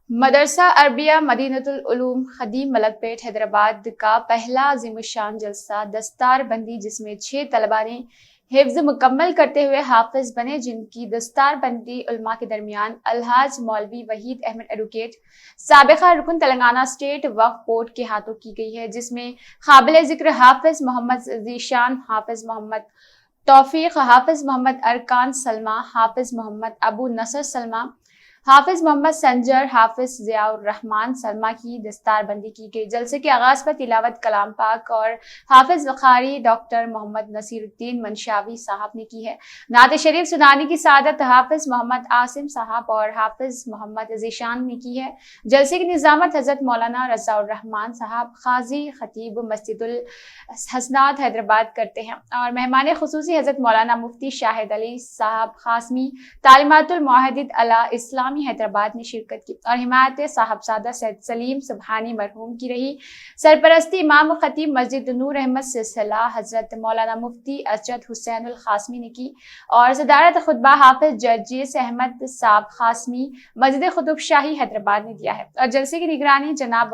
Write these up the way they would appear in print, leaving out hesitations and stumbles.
مدرسہ عربیہ مدینۃ العلوم خدیم ملک پیٹ حیدرآباد کا پہلا عظیم الشان جلسہ دستار بندی، جس میں 6 طلباء نے حفظ مکمل کرتے ہوئے حافظ بنے، جن کی دستار بندی علماء کے درمیان الحاج مولوی وحید احمد ایڈوکیٹ سابقہ رکن تلنگانہ اسٹیٹ وقف بورڈ کے ہاتھوں کی گئی ہے، جس میں قابل ذکر حافظ محمد ذیشان، حافظ محمد توفیق، حافظ محمد ارکان سلمہ، حافظ محمد ابو نصر سلمہ، حافظ محمد سنجر، حافظ ضیاء الرحمان سلمہ کی دستار بندی کی گئی۔ جلسے کے آغاز پر تلاوت کلام پاک اور حافظ وقاری ڈاکٹر محمد نصیر الدین منشاوی صاحب نے کی ہے۔ نعت شریف سنانے کی سعادت حافظ محمد عاصم صاحب اور حافظ محمد ذیشان نے کی ہے۔ جلسے کی نظامت حضرت مولانا رضا الرحمان صاحب قاضی خطیب مسجد الحسنات حیدرآباد کرتے ہیں، اور مہمان خصوصی حضرت مولانا مفتی شاہد علی صاحب قاسمی تعلیمات المعاہدۃ اعلیٰ اسلامی حیدرآباد نے شرکت کی، اور حمایت صاحبزادہ سید سلیم سبحانی مرحوم کی رہی۔ سرپرستی امام خطیب مسجد نور احمد سلسلہ حضرت مولانا مفتی اسجد حسین القاسمی نے کی، اور صدارت خطبہ حافظ جرجیس احمد صاحب قاسمی مسجد قطب شاہی حیدرآباد نے دیا ہے، اور جلسے کی نگرانی جناب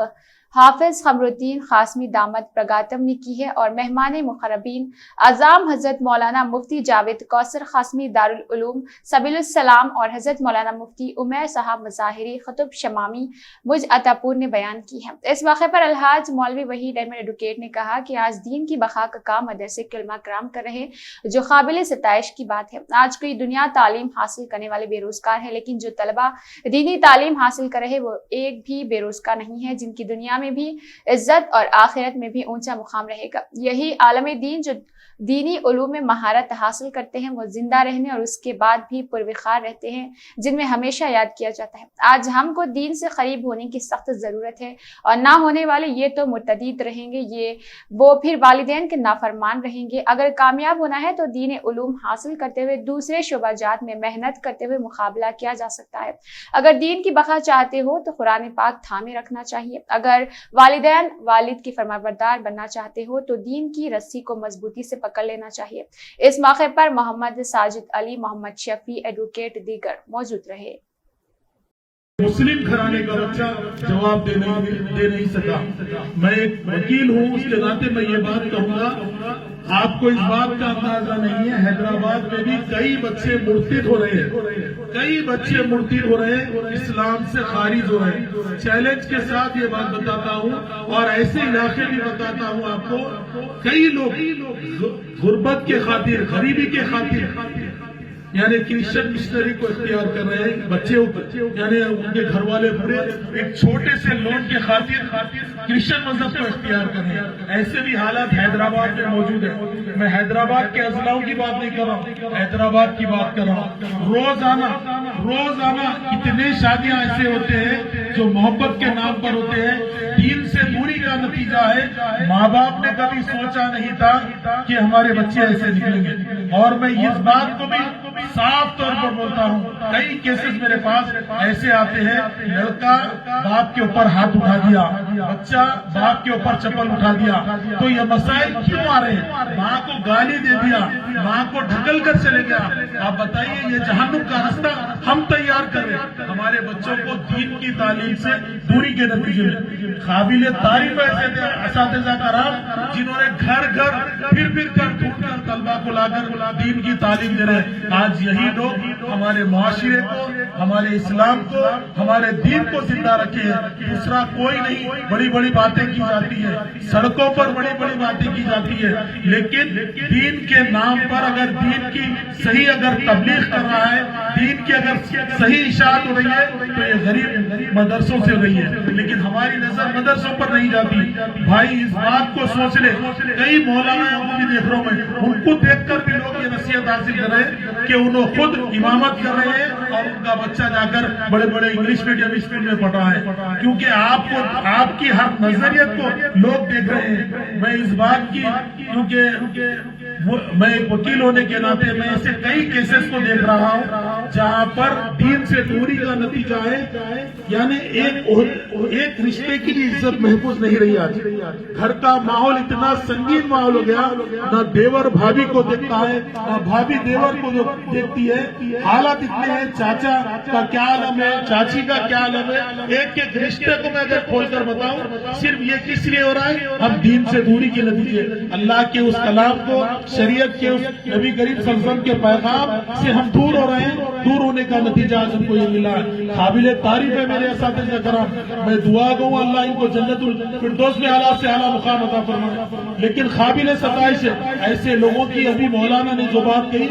حافظ قمر الدین قاسمی دامت پرگاتم نے کی ہے، اور مہمان مقربین اعظام حضرت مولانا مفتی جاوید کوثر قاسمی دارالعلوم سبیل السلام اور حضرت مولانا مفتی عمیر صاحب مظاہری خطب شمامی مجھ عطا پور نے بیان کی ہے۔ اس موقع پر الحاج مولوی وحید احمد ایڈوکیٹ نے کہا کہ آج دین کی بقا کا کام مدرسے کے علماء کرام کر رہے، جو قابل ستائش کی بات ہے۔ آج کوئی دنیا تعلیم حاصل کرنے والے بے روزگار ہے، لیکن جو طلبہ دینی تعلیم حاصل کر رہے وہ ایک بھی بے روزگار نہیں ہے، جن کی دنیا میں بھی عزت اور آخرت میں بھی اونچا مقام رہے گا۔ یہی عالم دین جو دینی علوم میں مہارت حاصل کرتے ہیں، وہ زندہ رہنے اور اس کے بعد بھی پروقار رہتے ہیں، جن میں ہمیشہ یاد کیا جاتا ہے۔ آج ہم کو دین سے قریب ہونے کی سخت ضرورت ہے، اور نہ ہونے والے یہ تو مرتدید رہیں گے، وہ پھر والدین کے نافرمان رہیں گے۔ اگر کامیاب ہونا ہے تو دین علوم حاصل کرتے ہوئے دوسرے شعبہ جات میں محنت کرتے ہوئے مقابلہ کیا جا سکتا ہے۔ اگر دین کی بقا چاہتے ہو تو قرآن پاک تھامے رکھنا چاہیے۔ اگر والدین والد کی فرمانبردار بننا چاہتے ہو تو دین کی رسی کو مضبوطی سے پکڑ لینا چاہیے۔ اس موقع پر محمد ساجد علی، محمد شفیع ایڈوکیٹ دیگر موجود رہے۔ مسلم گھرانے کا بچہ جواب دے نہیں سکا۔ میں ایک وکیل ہوں، اس کے ناطے میں یہ بات کہوں گا، آپ کو اس بات کا اندازہ نہیں ہے، حیدرآباد میں بھی کئی بچے مرتد ہو رہے ہیں، اسلام سے خارج ہو رہے ہیں۔ چیلنج کے ساتھ یہ بات بتاتا ہوں، اور ایسے علاقے بھی بتاتا ہوں آپ کو، کئی لوگ غربت کے خاطر، غریبی کے خاطر یعنی کرسچن مشنری کو اختیار کر رہے ہیں، بچے یعنی ان کے گھر والے پورے ایک چھوٹے سے لون کے خاطر کرسچن مذہب کو اختیار کر رہے ہیں۔ ایسے بھی حالات حیدرآباد میں موجود ہیں۔ میں حیدرآباد کے اضلاع کی بات نہیں کر رہا ہوں، حیدرآباد کی بات کر رہا ہوں۔ روزانہ اتنے شادیاں ایسے ہوتے ہیں جو محبت کے نام پر ہوتے ہیں، دین سے دوری کا نتیجہ ہے۔ ماں باپ نے کبھی سوچا نہیں تھا کہ ہمارے بچے ایسے نکلیں گے، اور میں اس بات کو بھی صاف طور پر بولتا ہوں، کئی کیسز میرے پاس ایسے آتے ہیں، لڑکا باپ کے اوپر ہاتھ اٹھا دیا، بچہ باپ کے اوپر چپل اٹھا دیا۔ تو یہ مسائل کیوں آ رہے ہیں؟ ماں کو گالی دے دیا، ماں کو ڈھکل کر چلے گیا۔ آپ بتائیے، یہ جہنم کا راستہ ہم تیار کر رہے ہیں ہمارے بچوں کو دین کی تعلیم سے دوری کے نتیجے میں۔ قابل تعریف ایسے تھے اساتذہ کرام جنہوں نے گھر پھر کر ڈھونڈ کر طلبا کو لا کر دین کی تعلیم دے رہے ہیں۔ آج یہی لوگ ہمارے معاشرے کو، ہمارے اسلام کو، ہمارے دین کو زندہ رکھے ہیں۔ دوسرا کوئی نہیں۔ بڑی بڑی باتیں کی جاتی ہے، سڑکوں پر بڑی بڑی باتیں کی جاتی ہے، لیکن دین کے نام پر اگر دین کی صحیح اگر تبلیغ کر رہا ہے، دین کی اگر صحیح اشاعت ہو رہی ہے تو یہ غریب مدرسوں سے ہو رہی ہے، لیکن ہماری نظر مدرسوں پر نہیں جاتی۔ بھائی اس بات کو سوچ لے، کئی مولانا بھی دیکھ رہا ہوں میں، ان کو دیکھ کر بھی لوگ یہ نصیحت حاصل کر رہے ہیں کہ انہوں خود امامت کر رہے ہیں اور ان کا بچہ جا کر بڑے بڑے انگلش میڈیم اسکول میں پڑھ رہا ہے، کیونکہ آپ کی ہر نظریت کو لوگ دیکھ رہے ہیں۔ میں اس بات کی، کیونکہ میں ایک وکیل ہونے کے ناطے میں ایسے کئی کیسز کو دیکھ رہا ہوں جہاں پر دین سے دوری کا نتیجہ ہے، یعنی ایک رشتے کی عزت محفوظ نہیں رہی آج. گھر کا ماحول اتنا سنگین ماحول ہو گیا، نہ دیور بھابھی کو دیکھتا ہے، نہ بھابھی دیور کو دیکھتی ہے. حالات اتنے ہیں، چاچا کا کیا عالم ہے، چاچی کا کیا عالم ہے. ایک ایک رشتے کو میں اگر کھول کر بتاؤں، صرف یہ کس لیے ہو رہا ہے؟ ہم دین سے دوری کے نتیجے، اللہ کے اس کلام کو، شریعت کے اس نبی کریم صلی اللہ علیہ وسلم کے پیغام سے ہم دور ہو رہے ہیں. دور ہونے کا نتیجہ آج ہم کو یہ ملا ہے. قابل تعریف ہے میرے اساتذہ کرام، میں دعا دوں اللہ ان کو جنت الفردوس میں اعلیٰ سے اعلیٰ مقام عطا فرمائے. لیکن قابل ستائش ہے ایسے لوگوں کی. ابھی مولانا نے جو بات کہی،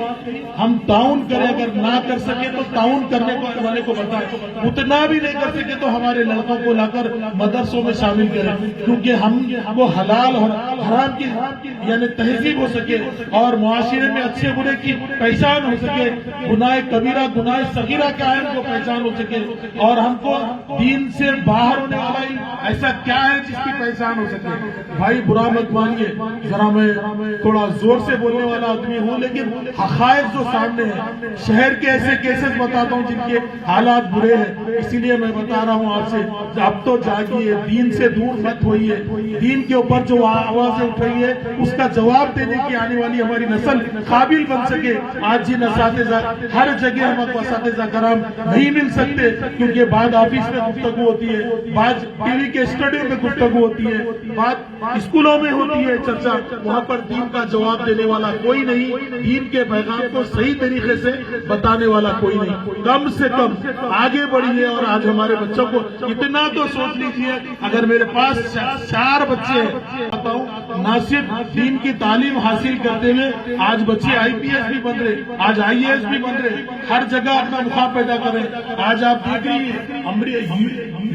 ہم تعاون کریں، اگر نہ کر سکے تو تعاون کرنے والے کو بتائیں. اتنا بھی نہیں کر سکے تو ہمارے لڑکوں کو لا کر مدرسوں میں شامل کریں، کیونکہ ہم وہ حلال اور حرام کی یعنی تہذیب ہو سکے اور معاشرے میں اچھے برے کی پہچان ہو سکے. گناہ کبیرہ گناہ صغیرہ کیا ہے ان کو پہچان ہو سکے، اور ہم کو دین سے باہر ہونے والا ایسا کیا ہے جس کی پہچان ہو سکے. بھائی برا مت مانیے، ذرا میں تھوڑا زور سے بولنے والا آدمی ہوں، لیکن حقائق جو سامنے ہیں، شہر کے ایسے کیسز بتاتا ہوں جن کے حالات برے ہیں. اسی لیے میں بتا رہا ہوں آپ سے، اب تو جاگیے، دین سے دور مت ہوئیے. دین کے اوپر جو آوازیں اٹھ رہی ہے اس کا جواب دینے کی آنے والی ہماری نسل قابل بن سکے. آج جن اساتذہ ہر جگہ ہم کو اساتذہ کرام نہیں مل سکتے، کیونکہ بعد آفس میں گفتگو ہوتی ہے، بعد ٹی وی کے اسٹوڈیو میں گفتگو ہوتی ہے، بعد اسکولوں میں ہوتی ہے چرچا. وہاں پر دین کا جواب دینے والا کوئی نہیں، دین کے پیغام کو صحیح طریقے سے بتانے والا کوئی نہیں. کم سے کم آگے بڑھیے. اور آج ہمارے بچوں کو اتنا تو سوچ لیجیے، اگر میرے پاس 4 بچے ہیں، نہ صرف دین کی تعلیم حاصل کرتے ہوئے آج بچے IPS بھی بن رہے، آج IAS بھی بن رہے، ہر جگہ اپنا مقام پیدا کر رہے. آج آپ دیکھ رہی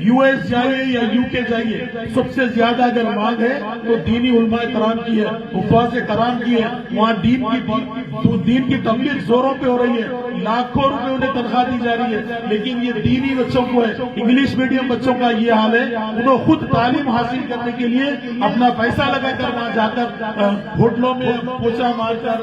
US جائیے یا UK جائیے، سب سے زیادہ اگر مانگ ہے تو دینی علماء کرام کی ہے، حفاظ کرام کی ہے. وہاں دین کی تبلیغ زوروں پہ ہو رہی ہے، لاکھوں روپے انہیں تنخواہ دی جا رہی ہے. لیکن یہ دینی بچوں کو ہے، انگلش میڈیم بچوں کا یہ حال ہے. انہوں خود تعلیم حاصل کرنے کے لیے اپنا پیسہ لگا کر وہاں جا کر ہوٹلوں میں پوچھا مار کر،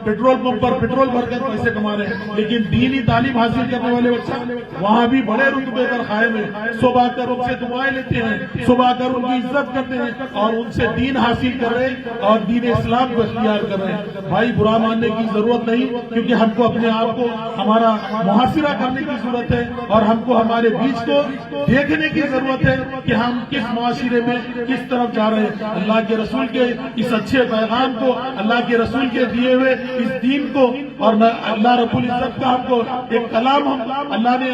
پیٹرول پمپ پر پیٹرول بھر کر پیسے کما رہے ہیں. لیکن دینی تعلیم حاصل کرنے والے بچہ وہاں بھی بڑے رتبے پر قائم ہے. صبح آ کر ان سے دعائیں لیتے ہیں، صبح آ کر ان کی عزت کرتے ہیں اور ان سے دین حاصل کر رہے ہیں اور دین اسلام کو اختیار کر رہے ہیں. بھائی برا ماننے کی ضرورت نہیں، کیونکہ ہم کو اپنے آپ کو ہمارا محاصرہ کرنے کی ضرورت ہے اور ہم کو ہمارے بیچ کو دیکھنے کی ضرورت ہے کہ ہم کس معاشرے میں کس طرف جا رہے ہیں. اللہ کے رسول کے اس اچھے پیغام کو، اللہ کے رسول کے دیے ہوئے اس دین کو، اور اللہ رب العزت کا ہم کو ایک کلام اللہ نے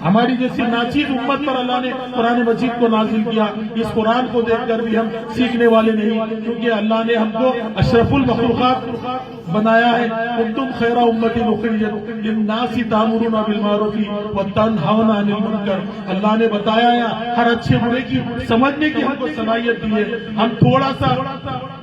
ہماری جیسی ناچیز امت پر اللہ نے قرآن مجید کو نازل کیا. اس قرآن کو دیکھ کر بھی ہم سیکھنے والے نہیں، کیونکہ اللہ نے ہم کو اشرف المخلوقات بنایا ہے. کنتم خیر امت اخرجت للناس تأمرون بالمعروف وتنہون عن المنکر. اللہ نے بتایا ہے ہر اچھے برے کی سمجھنے کی ہم کو صلاحیت دی ہے. ہم تھوڑا سا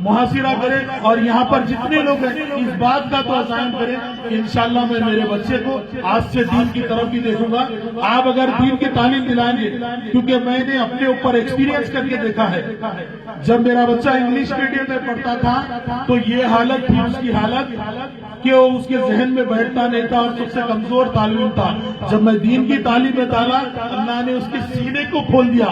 محاصرہ کریں اور یہاں پر جتنے لوگ ہیں اس بات کا تو عزائم کریں کہ انشاءاللہ میں میرے بچے کو آج سے دین کی طرف بھی دیکھوں گا. آپ اگر دین کی تعلیم دلائیں گے، کیونکہ میں نے اپنے اوپر ایکسپیرینس کر کے دیکھا ہے، جب میرا بچہ انگلش میڈیم میں پڑھتا تھا تو یہ حالت تھی اس کی حالت کہ وہ اس کے ذہن میں بیٹھتا نہیں تھا اور سب سے کمزور تعلیم تھا. جب میں دین کی تعلیم میں ڈالا، اللہ نے اس کے سینے کو کھول دیا.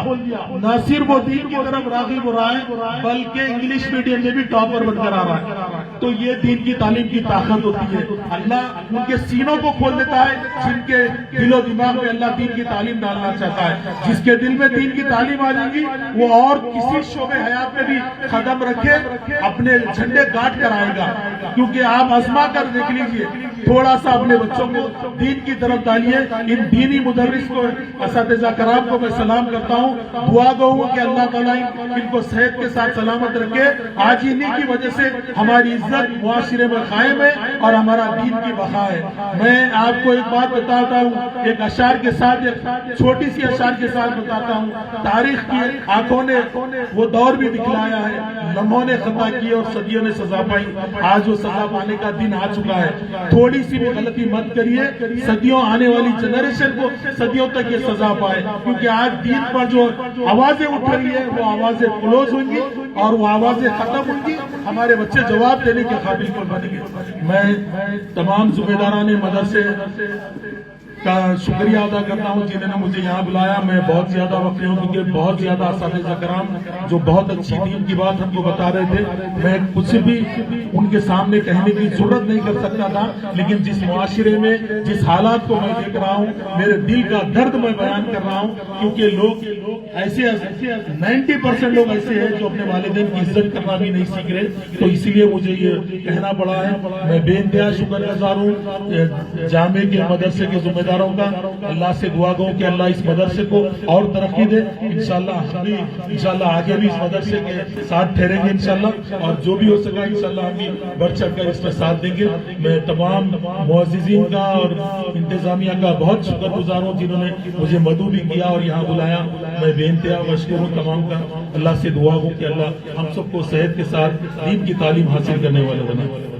نہ صرف وہ دین کی طرف راغب ہو رہا ہے بلکہ انگلش میڈیم میں بھی ٹاپر بن کر آ رہا ہے. تو یہ دین کی تعلیم کی طاقت ہوتی ہے. اللہ ان کے سینوں کو کھول دیتا ہے جن کے دل و دماغ میں اللہ دین کی تعلیم ڈالنا چاہتا ہے. جس کے دل میں دین کی تعلیم آ جائے گی وہ اور کسی شعبے حیات میں بھی قدم رکھے اپنے جھنڈے گاڑ کر آئے گا. کیونکہ آپ آزما کر دیکھ لیجئے، تھوڑا سا اپنے بچوں کو دین کی طرف ڈالیے. ان دینی مدرس کو، اساتذہ کرام کو میں سلام کرتا ہوں. دعا گو ہوں کہ اللہ تعالیٰ ان کو صحت کے ساتھ سلامت رکھے. آج انہی کی وجہ سے ہماری عزت معاشرے میں قائم ہے اور ہمارا دین کی بقا ہے. میں آپ کو ایک بات بتاتا ہوں، ایک اشعار کے ساتھ، ایک چھوٹی سی اشعار کے ساتھ بتاتا ہوں. تاریخ کی آنکھوں نے وہ دور بھی دکھلایا ہے، لمحوں نے خطا کی اور صدیوں نے سزا پائی. آج وہ سزا پانے کا دن آ چکا ہے. تھوڑی سی بھی غلطی مت کریے، صدیوں آنے والی جنریشن کو صدیوں تک یہ سزا پائے. کیونکہ آج دین پر جو آوازیں اٹھ رہی ہے وہ آوازیں کلوز ہوئیں گی اور وہ آوازیں ختم ہوں گی، ہمارے بچے جواب دینے کے قابل پر بنیں گے۔ میں تمام ذمہ داران مدرسے کا شکریہ ادا کرتا ہوں جنہوں نے مجھے یہاں بلایا۔ میں بہت زیادہ وقت ہوں کیونکہ بہت زیادہ اساتذہ کرام جو بہت اچھی دین کی بات ہم کو بتا رہے تھے، میں کچھ بھی ان کے سامنے کہنے کی ضرورت نہیں کر سکتا تھا، لیکن جس معاشرے میں جس حالات کو میں دیکھ رہا ہوں، میرے دل کا درد میں بیان کر رہا ہوں، کیونکہ لوگ ایسے 90% لوگ ایسے ہیں جو اپنے والدین کی عزت کرنا بھی نہیں سیکھ رہے، تو اسی لیے مجھے یہ کہنا پڑا ہے۔ میں بے انتہا شکر گزار ہوں جامع کے مدرسے کے ذمہ داروں کا۔ اللہ سے دعا گو کہ اللہ اس مدرسے کو اور ترقی دے۔ انشاءاللہ آگے بھی اس مدرسے کے ساتھ ٹھہریں گے انشاءاللہ، اور جو بھی ہو سکا انشاءاللہ ہم بھی بڑھ چڑھ کر اس میں ساتھ دیں گے۔ میں تمام معززین کا اور انتظامیہ کا بہت شکر گزار ہوں جنہوں نے مجھے مدعو بھی کیا اور یہاں بلایا۔ میں بے انتہا مشکور ہوں تمام کا۔ اللہ سے دعا گو کہ اللہ ہم سب کو صحت کے ساتھ دین کی تعلیم حاصل کرنے والے بنائے۔